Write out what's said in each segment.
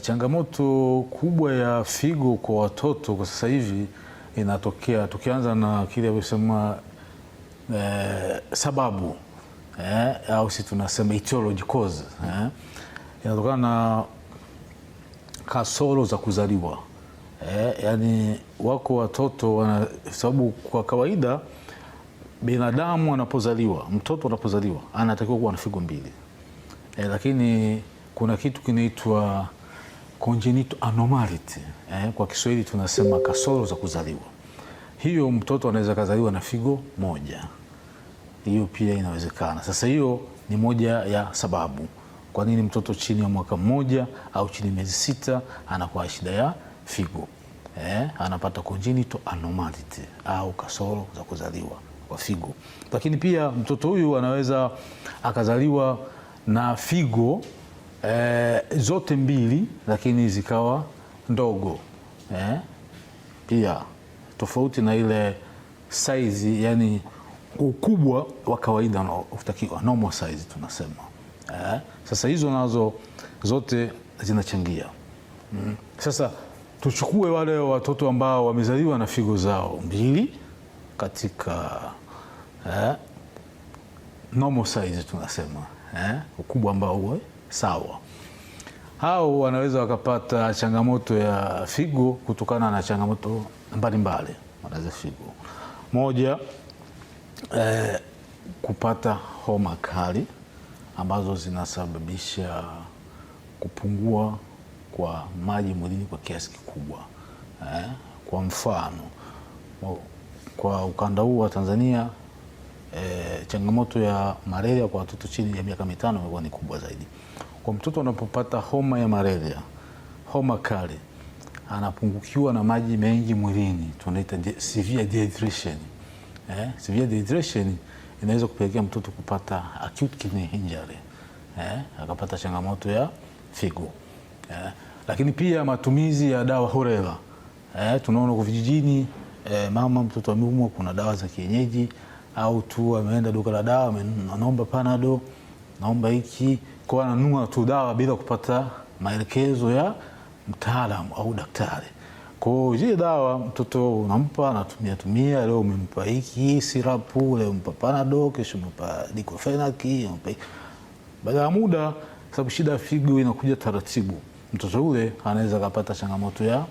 Changamoto kubwa ya figo kwa watoto kwa sasa hivi inatokea, tukianza na kile alisema sababu au si tunasema etiology cause inatokana na kasoro za kuzaliwa. Yani wako watoto wana, sababu kwa kawaida binadamu anapozaliwa, mtoto anapozaliwa anatakiwa kuwa na figo mbili, lakini kuna kitu kinaitwa congenital abnormality, kwa Kiswahili tunasema kasoro za kuzaliwa. Hiyo mtoto anaweza kazaliwa na figo moja, hiyo pia inawezekana. Sasa hiyo ni moja ya sababu kwa nini mtoto chini ya mwaka mmoja au chini ya miezi 6 anakuwa shida ya figo, anapata congenital abnormality au kasoro za kuzaliwa kwa figo. Lakini pia mtoto huyu anaweza akazaliwa na figo zote mbili lakini zikawa ndogo, pia tofauti na ile size, yani ukubwa wa kawaida unatakiwa normal size tunasema. Sasa hizo nazo zote zinachangia. Sasa tuchukue wale watoto ambao wamezaliwa na figo zao mbili katika normal size tunasema, ukubwa ambao uwe sawa. Hao wanaweza wakapata changamoto ya figo kutokana na changamoto mbalimbali za figo. Moja, kupata homa kali ambazo zinasababisha kupungua kwa maji mwilini kwa kiasi kikubwa. Kwa mfano, kwa ukanda huu wa Tanzania, changamoto ya malaria kwa watoto chini ya miaka 5 imekuwa ni kubwa zaidi. Kwa mtoto anapopata homa ya malaria, homa kali, anapungukiwa na maji mengi mwilini, tunaita severe dehydration. Severe dehydration inaweza kupelekea mtoto kupata acute kidney injury, akapata changamoto ya figo. Lakini pia matumizi ya dawa holela. Tunaona kwa vijijini, mama mtoto ameumwa, kuna dawa za kienyeji, au tu ameenda duka la dawa, anaomba Panadol, naomba hiki, kwa ananunua tu dawa bila kupata maelekezo ya mtaalamu au daktari. Kwa hiyo dawa mtoto unampa, anatumia, leo umempa hiki sirapu, leo umempa Panadol, kesho umempa diclofenac, baada ya muda, sababu shida ya figo inakuja taratibu, mtoto ule anaweza kupata changamoto ya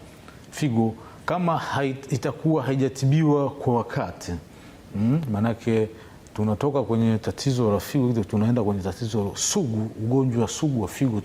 figo kama itakuwa haijatibiwa kwa wakati. Manake tunatoka kwenye tatizo la figo tunaenda kwenye tatizo sugu, ugonjwa sugu wa figo.